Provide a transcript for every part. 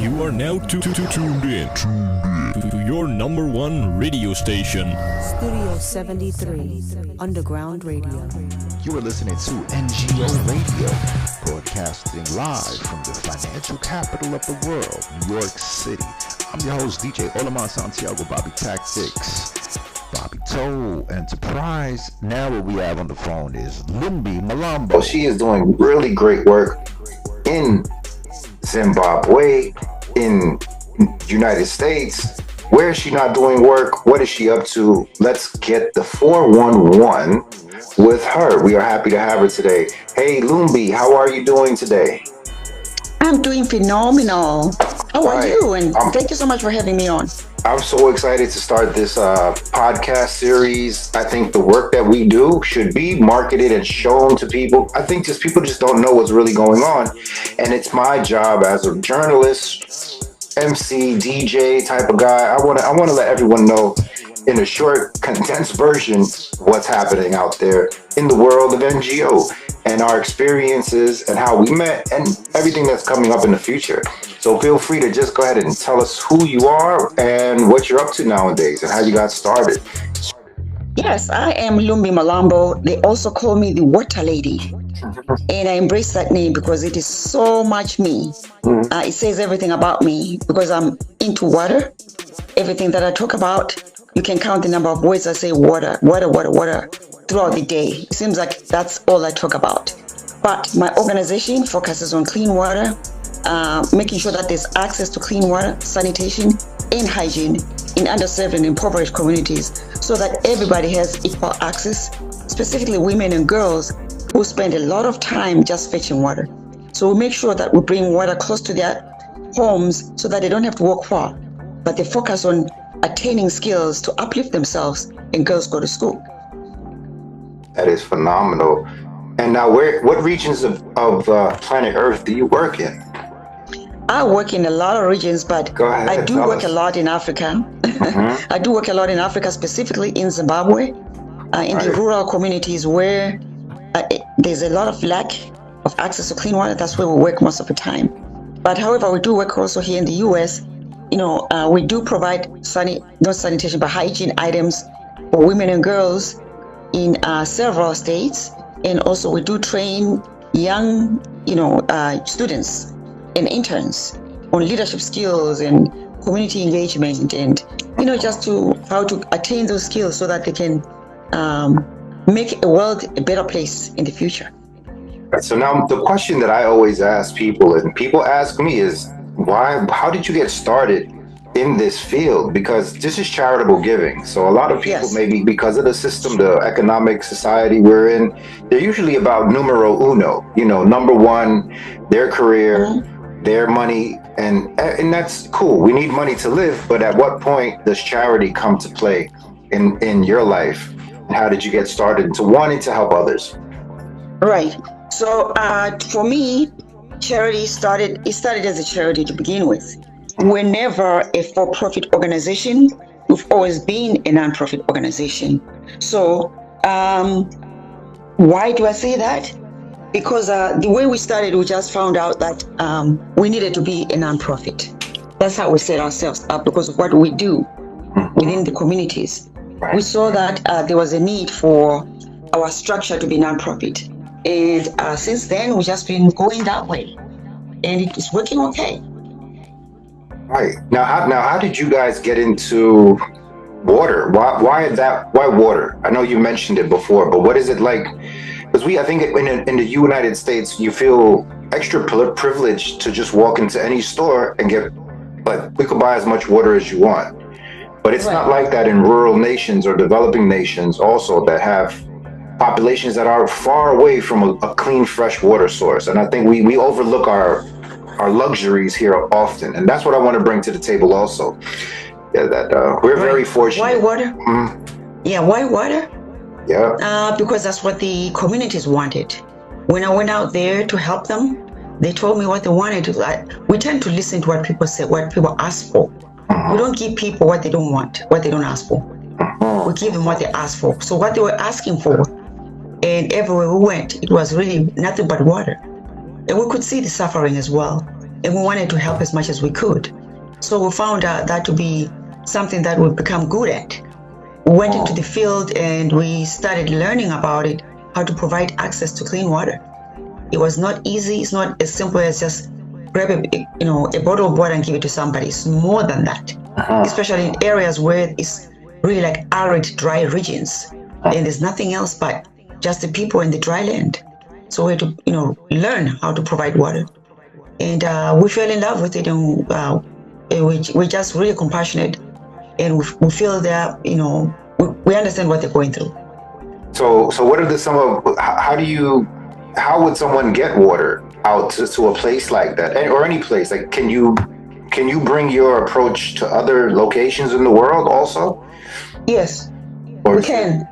You are now tuned in to your number one radio station. Studio 73, Underground Radio. You are listening to NGO Radio, broadcasting live from the financial capital of the world, New York City. I'm your host, DJ Olaman Santiago, Bobby Tactics, Bobby Toe Enterprise. Now what we have on the phone is Lumbi Malambo. She is doing really great work in Zimbabwe, in United States. Where is she not doing work? What is she up to? Let's get the 411 with her. We are happy to have her today. Hey, Lumbi, how are you doing today? I'm doing phenomenal. How are you? And thank you so much for having me on. I'm so excited to start this podcast series. I think the work that we do should be marketed and shown to people. I think people just don't know what's really going on. And it's my job as a journalist, MC, DJ type of guy. I want to let everyone know in a short, condensed version what's happening out there in the world of NGO and our experiences and how we met and everything that's coming up in the future. So feel free to just go ahead and tell us who you are and what you're up to nowadays and how you got started. Yes, I am Lumbi Malambo. They also call me the Water Lady. And I embrace that name because it is so much me. It says everything about me because I'm into water. Everything that I talk about, you can count the number of words I say water throughout the day. It seems like that's all I talk about. But my organization focuses on clean water, making sure that there's access to clean water, sanitation, and hygiene in underserved and impoverished communities so that everybody has equal access, specifically women and girls who spend a lot of time just fetching water. So we make sure that we bring water close to their homes so that they don't have to walk far, but they focus on attaining skills to uplift themselves and girls go to school. That is phenomenal. And now what regions of planet Earth do you work in? I work in a lot of regions, but I do work a lot in Africa. I do work a lot in Africa, specifically in Zimbabwe, in the rural communities where there's a lot of lack of access to clean water. That's where we work most of the time. But however, we do work also here in the US. We do provide not sanitation, but hygiene items for women and girls in several states. And also we do train young, students and interns on leadership skills and community engagement and, just how to attain those skills so that they can make the world a better place in the future. So now the question that I always ask people, and people ask me, is how did you get started in this field? Because this is charitable giving. So a lot of people, maybe because of the system, the economic society we're in, they're usually about numero uno, number one, their career, their money, and that's cool. We need money to live, but at what point does charity come to play in your life? And how did you get started into wanting to help others? Right. So for me, charity started as a charity to begin with. We're never a for-profit organization. We've always been a non-profit organization. So why do I say that? Because the way we started, we just found out that we needed to be a non-profit. That's how we set ourselves up because of what we do within the communities. We saw that there was a need for our structure to be non-profit. And since then, we've just been going that way. And it is working okay. Right. Now, how did you guys get into water? Why water? I know you mentioned it before, but what is it like? Because I think in the United States, you feel extra privileged to just walk into any store and we could buy as much water as you want. But it's not like that in rural nations or developing nations also that have populations that are far away from a clean, fresh water source. And I think we overlook our luxuries here often. And that's what I want to bring to the table also. Yeah, that we're very fortunate. Why water? Yeah, why water? Yeah. Because that's what the communities wanted. When I went out there to help them, they told me what they wanted. We tend to listen to what people say, what people ask for. We don't give people what they don't want, what they don't ask for. We give them what they ask for. So what they were asking for, and everywhere we went, it was really nothing but water. And we could see the suffering as well. and we wanted to help as much as we could. So we found out that to be something that we've become good at. We went into the field and we started learning about it, how to provide access to clean water. It was not easy. It's not as simple as just grab a bottle of water and give it to somebody. It's more than that, especially in areas where it's really like arid, dry regions, and there's nothing else but just the people in the dry land. So we had to, learn how to provide water, and we fell in love with it, and we're just really compassionate, and we feel that we understand what they're going through. So what are how would someone get water out to a place like that, or any place? Like, can you bring your approach to other locations in the world also? Yes, or we can.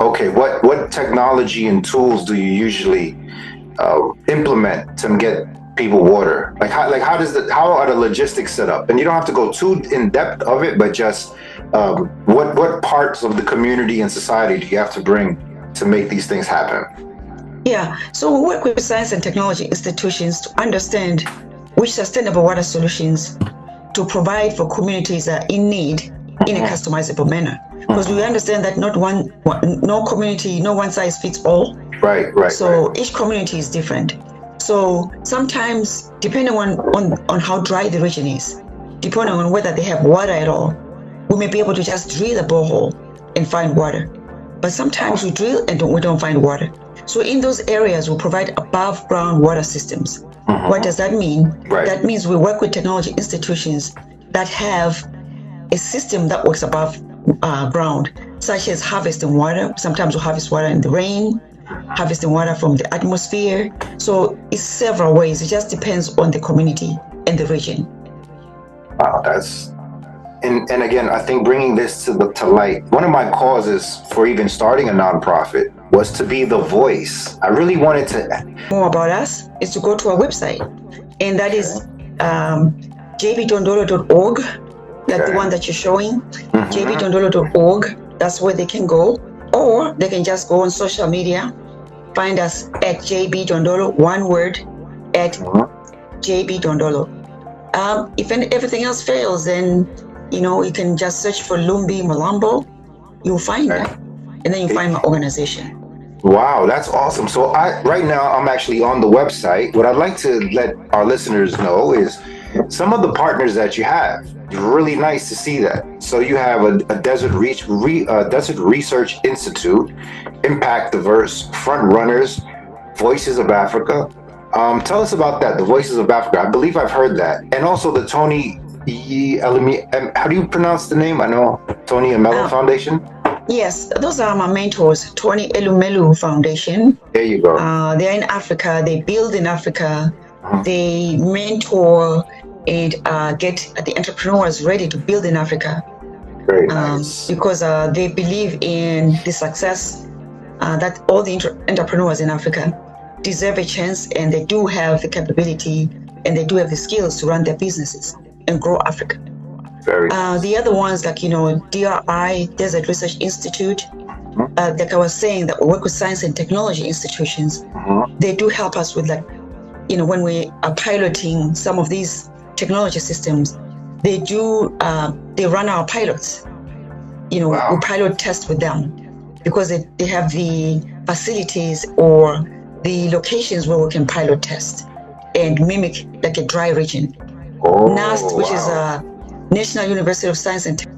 Okay, what technology and tools do you usually implement to get people water? Like how are the logistics set up? And you don't have to go too in depth of it, but just what parts of the community and society do you have to bring to make these things happen? Yeah, so we work with science and technology institutions to understand which sustainable water solutions to provide for communities that are in need in a customizable manner. Because we understand that no community, no one size fits all. Right. So each community is different. So sometimes, depending on how dry the region is, depending on whether they have water at all, we may be able to just drill a borehole and find water. But sometimes we drill and we don't find water. So in those areas, we provide above ground water systems. What does that mean? Right. That means we work with technology institutions that have a system that works above ground, such as harvesting water. Sometimes we harvest water in the rain, harvesting water from the atmosphere. So it's several ways. It just depends on the community and the region. Wow, and again, I think bringing this to light, one of my causes for even starting a nonprofit was to be the voice. I really wanted to. More about us is to go to our website, and that is jbdondolo.org. That's the one that you're showing, jbdondolo.org. That's where they can go, or they can just go on social media, find us at jbdondolo, one word, at jbdondolo. If everything else fails, then you can just search for Lumbi Malambo. You'll find that, and then you find my organization. Wow, that's awesome. So right now I'm actually on the website. What I'd like to let our listeners know is some of the partners that you have. It's really nice to see that. So you have a Desert Research Institute, Impact Diverse, Front Runners, Voices of Africa. Tell us about that, the Voices of Africa. I believe I've heard that. And also the Tony how do you pronounce the name? I know Tony Emelo Foundation. Yes, those are my mentors, Tony Elumelu Foundation. There you go. They're in Africa. They build in Africa. They mentor and get the entrepreneurs ready to build in Africa. Very nice. Because they believe in the success that all the entrepreneurs in Africa deserve a chance, and they do have the capability and they do have the skills to run their businesses and grow Africa. Very nice. The other ones, like DRI, Desert Research Institute, like I was saying, that we work with science and technology institutions. They do help us with, when we are piloting some of these technology systems. They run our pilots. Wow. We pilot test with them because they have the facilities or the locations where we can pilot test and mimic like a dry region. NAST, which is National University of Science and Technology.